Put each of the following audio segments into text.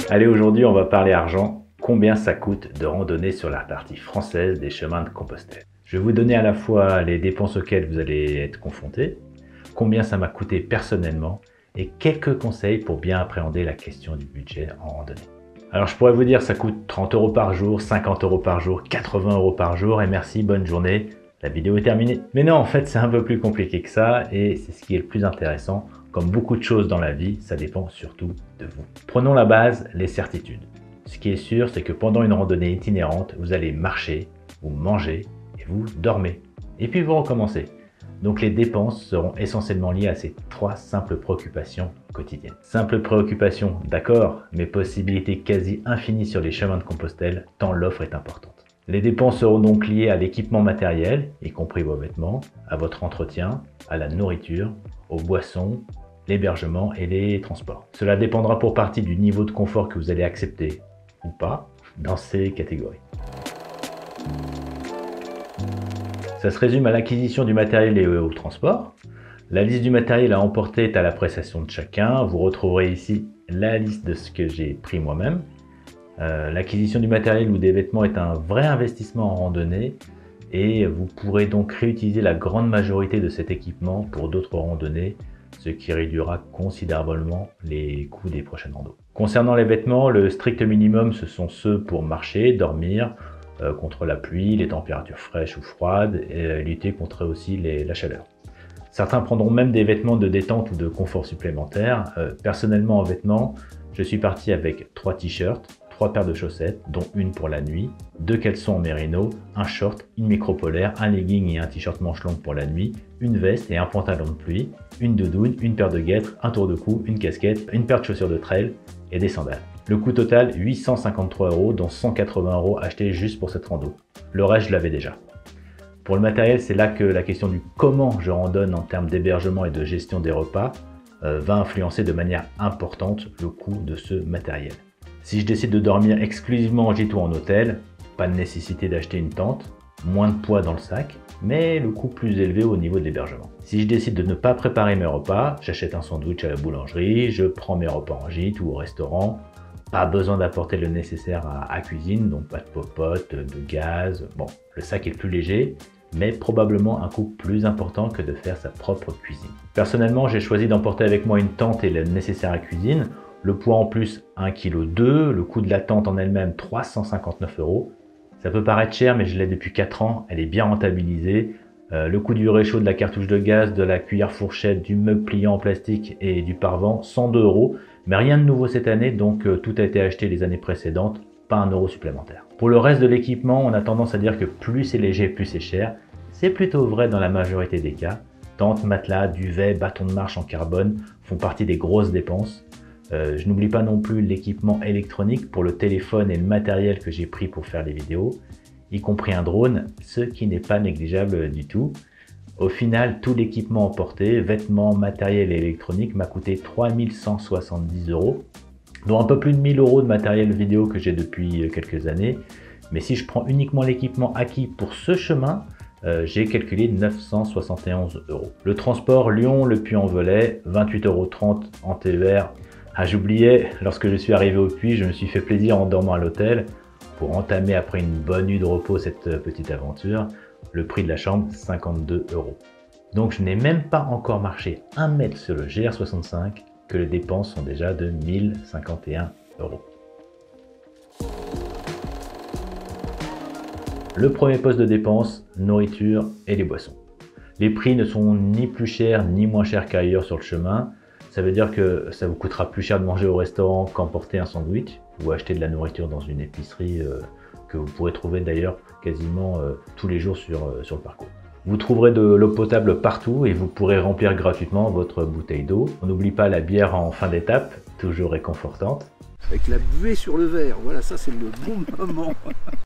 Allez, aujourd'hui, on va parler argent. Combien ça coûte de randonner sur la partie française des chemins de Compostelle? Je vais vous donner à la fois les dépenses auxquelles vous allez être confrontés, combien ça m'a coûté personnellement et quelques conseils pour bien appréhender la question du budget en randonnée. Alors je pourrais vous dire ça coûte 30 € par jour, 50 € par jour, 80 € par jour et merci, bonne journée, la vidéo est terminée. Mais non, en fait c'est un peu plus compliqué que ça et c'est ce qui est le plus intéressant. Comme beaucoup de choses dans la vie, ça dépend surtout de vous. Prenons la base, les certitudes. Ce qui est sûr, c'est que pendant une randonnée itinérante, vous allez marcher, vous mangez et vous dormez. Et puis vous recommencez. Donc les dépenses seront essentiellement liées à ces trois simples préoccupations quotidiennes. Simples préoccupations, d'accord, mais possibilités quasi infinies sur les chemins de Compostelle, tant l'offre est importante. Les dépenses seront donc liées à l'équipement matériel, y compris vos vêtements, à votre entretien, à la nourriture, aux boissons, l'hébergement et les transports. Cela dépendra pour partie du niveau de confort que vous allez accepter ou pas dans ces catégories. Ça se résume à l'acquisition du matériel et au transport. La liste du matériel à emporter est à l'appréciation de chacun. Vous retrouverez ici la liste de ce que j'ai pris moi-même. L'acquisition du matériel ou des vêtements est un vrai investissement en randonnée et vous pourrez donc réutiliser la grande majorité de cet équipement pour d'autres randonnées, ce qui réduira considérablement les coûts des prochaines randos. Concernant les vêtements, le strict minimum, ce sont ceux pour marcher, dormir, contre la pluie, les températures fraîches ou froides, et lutter contre aussi la chaleur. Certains prendront même des vêtements de détente ou de confort supplémentaires. Personnellement, en vêtements, je suis parti avec 3 t-shirts, 3 paires de chaussettes, dont une pour la nuit, 2 caleçons en mérino, un short, une micro-polaire, un legging et un t-shirt manche longue pour la nuit, une veste et un pantalon de pluie, une doudoune, une paire de guêtres, un tour de cou, une casquette, une paire de chaussures de trail et des sandales. Le coût total, 853 €, dont 180 € achetés juste pour cette rando. Le reste, je l'avais déjà. Pour le matériel, c'est là que la question du comment je randonne en termes d'hébergement et de gestion des repas va influencer de manière importante le coût de ce matériel. Si je décide de dormir exclusivement en gîte ou en hôtel, pas de nécessité d'acheter une tente, moins de poids dans le sac, mais le coût plus élevé au niveau de l'hébergement. Si je décide de ne pas préparer mes repas, j'achète un sandwich à la boulangerie, je prends mes repas en gîte ou au restaurant. Pas besoin d'apporter le nécessaire à cuisine, donc pas de popote, de gaz. Bon, le sac est plus léger, mais probablement un coût plus important que de faire sa propre cuisine. Personnellement, j'ai choisi d'emporter avec moi une tente et le nécessaire à cuisine. Le poids en plus, 1,2 kg, le coût de la tente en elle-même, 359 €. Ça peut paraître cher, mais je l'ai depuis 4 ans, elle est bien rentabilisée. Le coût du réchaud, de la cartouche de gaz, de la cuillère fourchette, du mug pliant en plastique et du parevent, 102 €. Mais rien de nouveau cette année, donc tout a été acheté les années précédentes, pas 1 € supplémentaire. Pour le reste de l'équipement, on a tendance à dire que plus c'est léger, plus c'est cher. C'est plutôt vrai dans la majorité des cas. Tente, matelas, duvet, bâton de marche en carbone font partie des grosses dépenses. Je n'oublie pas non plus l'équipement électronique pour le téléphone et le matériel que j'ai pris pour faire les vidéos, y compris un drone, ce qui n'est pas négligeable du tout. Au final, tout l'équipement emporté, vêtements, matériel et électronique m'a coûté 3170 €, dont un peu plus de 1000 € de matériel vidéo que j'ai depuis quelques années. Mais si je prends uniquement l'équipement acquis pour ce chemin, j'ai calculé 971 €. Le transport Lyon, Le Puy-en-Velay, 28,30 € en TER. Ah, j'oubliais, lorsque je suis arrivé au Puy, je me suis fait plaisir en dormant à l'hôtel pour entamer après une bonne nuit de repos cette petite aventure. Le prix de la chambre, 52 €. Donc je n'ai même pas encore marché 1 mètre sur le GR65 que les dépenses sont déjà de 1051 €. Le premier poste de dépense, nourriture et les boissons. Les prix ne sont ni plus chers ni moins chers qu'ailleurs sur le chemin. Ça veut dire que ça vous coûtera plus cher de manger au restaurant qu'emporter un sandwich ou acheter de la nourriture dans une épicerie que vous pourrez trouver d'ailleurs quasiment tous les jours sur le parcours. Vous trouverez de l'eau potable partout et vous pourrez remplir gratuitement votre bouteille d'eau. On n'oublie pas la bière en fin d'étape, toujours réconfortante. Avec la buée sur le verre, voilà, ça c'est le bon moment.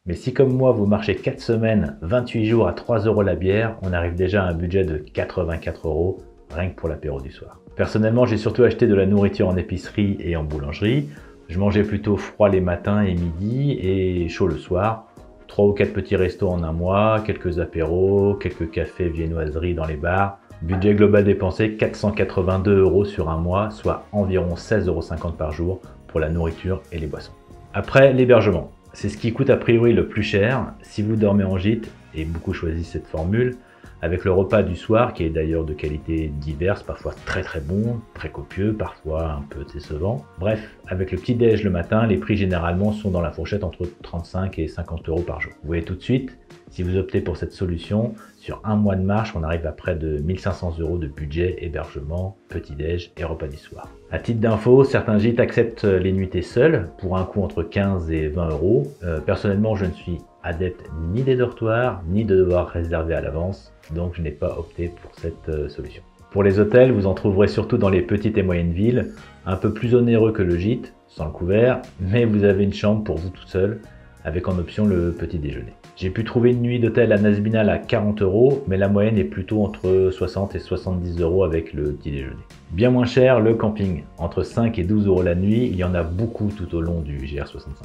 Mais si comme moi vous marchez 4 semaines, 28 jours à 3 € la bière, on arrive déjà à un budget de 84 € rien que pour l'apéro du soir. Personnellement, j'ai surtout acheté de la nourriture en épicerie et en boulangerie. Je mangeais plutôt froid les matins et midi et chaud le soir. 3 ou 4 petits restos en un mois, quelques apéros, quelques cafés viennoiseries dans les bars. Budget global dépensé 482 € sur un mois, soit environ 16,50 € par jour pour la nourriture et les boissons. Après, l'hébergement. C'est ce qui coûte a priori le plus cher si vous dormez en gîte, et beaucoup choisissent cette formule, avec le repas du soir qui est d'ailleurs de qualité diverse, parfois très très bon, très copieux, parfois un peu décevant. Bref, avec le petit déj le matin, les prix généralement sont dans la fourchette entre 35 et 50 € par jour. Vous voyez tout de suite, si vous optez pour cette solution, sur un mois de marche, on arrive à près de 1500 € de budget, hébergement, petit déj et repas du soir. À titre d'info, certains gîtes acceptent les nuitées seules pour un coût entre 15 et 20 €. Personnellement, je ne suis adepte ni des dortoirs, ni de devoir réserver à l'avance, donc je n'ai pas opté pour cette solution. Pour les hôtels, vous en trouverez surtout dans les petites et moyennes villes, un peu plus onéreux que le gîte, sans le couvert, mais vous avez une chambre pour vous tout seul, avec en option le petit déjeuner. J'ai pu trouver une nuit d'hôtel à Nazbinal à 40 €, mais la moyenne est plutôt entre 60 et 70 € avec le petit déjeuner. Bien moins cher, le camping. Entre 5 et 12 € la nuit, il y en a beaucoup tout au long du GR65.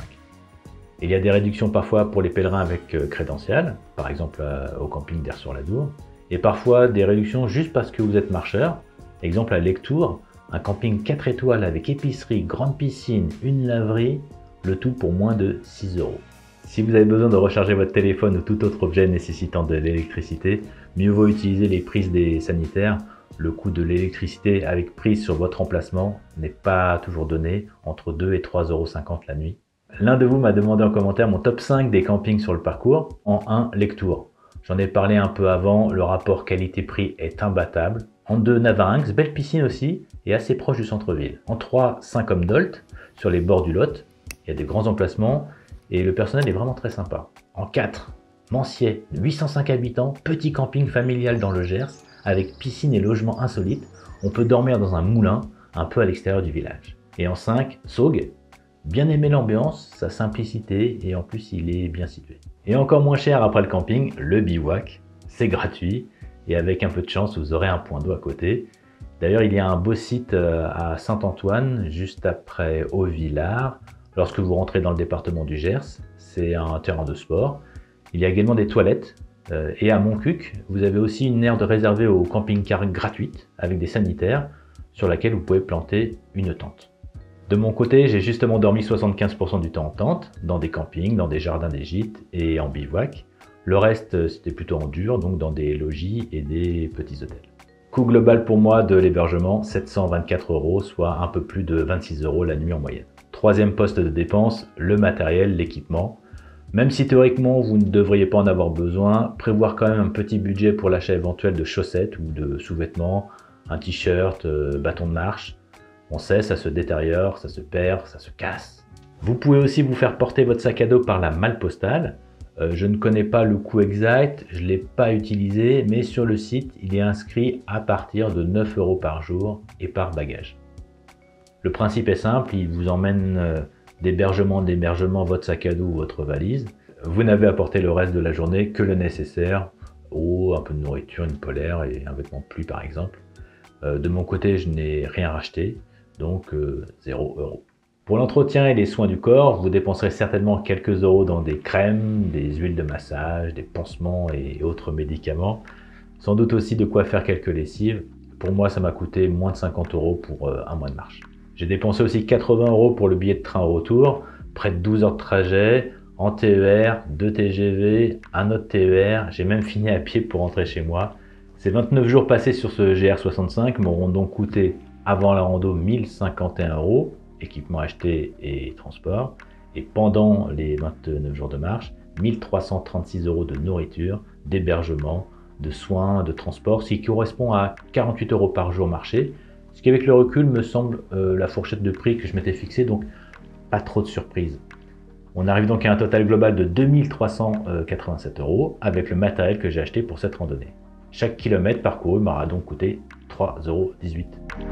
Il y a des réductions parfois pour les pèlerins avec crédential, par exemple au camping d'Aire-sur-l'Adour, et parfois des réductions juste parce que vous êtes marcheur. Exemple à Lectoure, un camping 4 étoiles avec épicerie, grande piscine, une laverie, le tout pour moins de 6 €. Si vous avez besoin de recharger votre téléphone ou tout autre objet nécessitant de l'électricité, mieux vaut utiliser les prises des sanitaires. Le coût de l'électricité avec prise sur votre emplacement n'est pas toujours donné, entre 2 et 3,50 € la nuit. L'un de vous m'a demandé en commentaire mon top 5 des campings sur le parcours. En 1, Lectoure. J'en ai parlé un peu avant, le rapport qualité-prix est imbattable. En 2, Navarinx, belle piscine aussi et assez proche du centre-ville. En 3, Saint-Côme-d'Olt, sur les bords du Lot. Il y a des grands emplacements et le personnel est vraiment très sympa. En 4, Mancier, 805 habitants, petit camping familial dans le Gers, avec piscine et logement insolites. On peut dormir dans un moulin, un peu à l'extérieur du village. Et en 5, Saugues. Bien aimé l'ambiance, sa simplicité et en plus il est bien situé. Et encore moins cher après le camping, le bivouac. C'est gratuit et avec un peu de chance vous aurez un point d'eau à côté. D'ailleurs il y a un beau site à Saint-Antoine, juste après Haut-Villard. Lorsque vous rentrez dans le département du Gers, c'est un terrain de sport. Il y a également des toilettes. Et à Montcuq, vous avez aussi une aire de réservée au camping-car gratuite avec des sanitaires sur laquelle vous pouvez planter une tente. De mon côté, j'ai justement dormi 75% du temps en tente, dans des campings, dans des jardins des gîtes et en bivouac. Le reste, c'était plutôt en dur, donc dans des logis et des petits hôtels. Coût global pour moi de l'hébergement, 724 €, soit un peu plus de 26 € la nuit en moyenne. Troisième poste de dépense, le matériel, l'équipement. Même si théoriquement vous ne devriez pas en avoir besoin, prévoir quand même un petit budget pour l'achat éventuel de chaussettes ou de sous-vêtements, un t-shirt, bâton de marche. On sait, ça se détériore, ça se perd, ça se casse. Vous pouvez aussi vous faire porter votre sac à dos par la malle postale. Je ne connais pas le coût exact, je ne l'ai pas utilisé, mais sur le site, il est inscrit à partir de 9 € par jour et par bagage. Le principe est simple, il vous emmène d'hébergement en hébergement votre sac à dos ou votre valise. Vous n'avez à porter le reste de la journée que le nécessaire, eau, un peu de nourriture, une polaire et un vêtement de pluie par exemple. De mon côté, je n'ai rien racheté, donc 0 €. Pour l'entretien et les soins du corps, vous dépenserez certainement quelques euros dans des crèmes, des huiles de massage, des pansements et autres médicaments. Sans doute aussi de quoi faire quelques lessives. Pour moi, ça m'a coûté moins de 50 € pour un mois de marche. J'ai dépensé aussi 80 € pour le billet de train au retour, près de 12 heures de trajet, en TER, 2 TGV, un autre TER. J'ai même fini à pied pour rentrer chez moi. Ces 29 jours passés sur ce GR65 m'auront donc coûté, avant la rando, 1051 €, équipement acheté et transport, et pendant les 29 jours de marche, 1336 € de nourriture, d'hébergement, de soins, de transport, ce qui correspond à 48 € par jour marché, ce qui avec le recul me semble la fourchette de prix que je m'étais fixée, donc pas trop de surprise. On arrive donc à un total global de 2387 € avec le matériel que j'ai acheté pour cette randonnée. Chaque kilomètre parcouru m'aura donc coûté 3,18 €.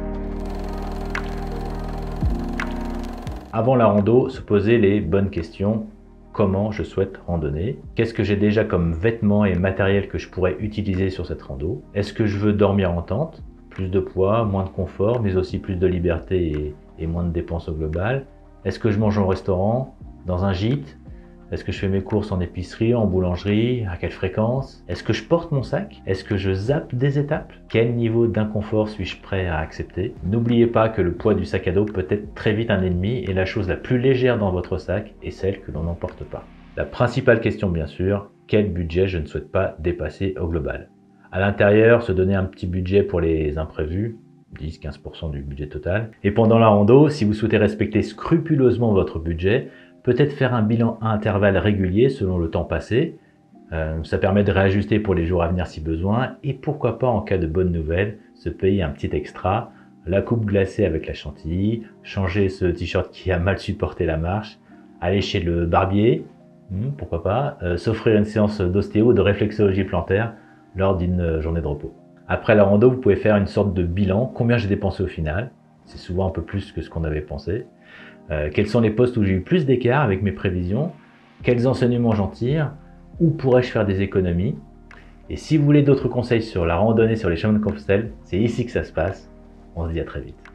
Avant la rando, se poser les bonnes questions. Comment je souhaite randonner? Qu'est-ce que j'ai déjà comme vêtements et matériel que je pourrais utiliser sur cette rando? Est-ce que je veux dormir en tente? Plus de poids, moins de confort, mais aussi plus de liberté et moins de dépenses au global. Est-ce que je mange au restaurant? Dans un gîte? Est-ce que je fais mes courses en épicerie, en boulangerie? À quelle fréquence? Est-ce que je porte mon sac? Est-ce que je zappe des étapes? Quel niveau d'inconfort suis-je prêt à accepter? N'oubliez pas que le poids du sac à dos peut être très vite un ennemi et la chose la plus légère dans votre sac est celle que l'on n'emporte pas. La principale question bien sûr, quel budget je ne souhaite pas dépasser au global? À l'intérieur, se donner un petit budget pour les imprévus, 10-15% du budget total. Et pendant la rando, si vous souhaitez respecter scrupuleusement votre budget, peut-être faire un bilan à intervalles réguliers selon le temps passé. Ça permet de réajuster pour les jours à venir si besoin. Et pourquoi pas, en cas de bonne nouvelle, se payer un petit extra, la coupe glacée avec la chantilly, changer ce t-shirt qui a mal supporté la marche, aller chez le barbier, pourquoi pas, s'offrir une séance d'ostéo ou de réflexologie plantaire lors d'une journée de repos. Après la rando, vous pouvez faire une sorte de bilan, combien j'ai dépensé au final, c'est souvent un peu plus que ce qu'on avait pensé, quels sont les postes où j'ai eu plus d'écart avec mes prévisions, quels enseignements j'en tire, où pourrais-je faire des économies. Et si vous voulez d'autres conseils sur la randonnée sur les chemins de Compostelle, c'est ici que ça se passe. On se dit à très vite.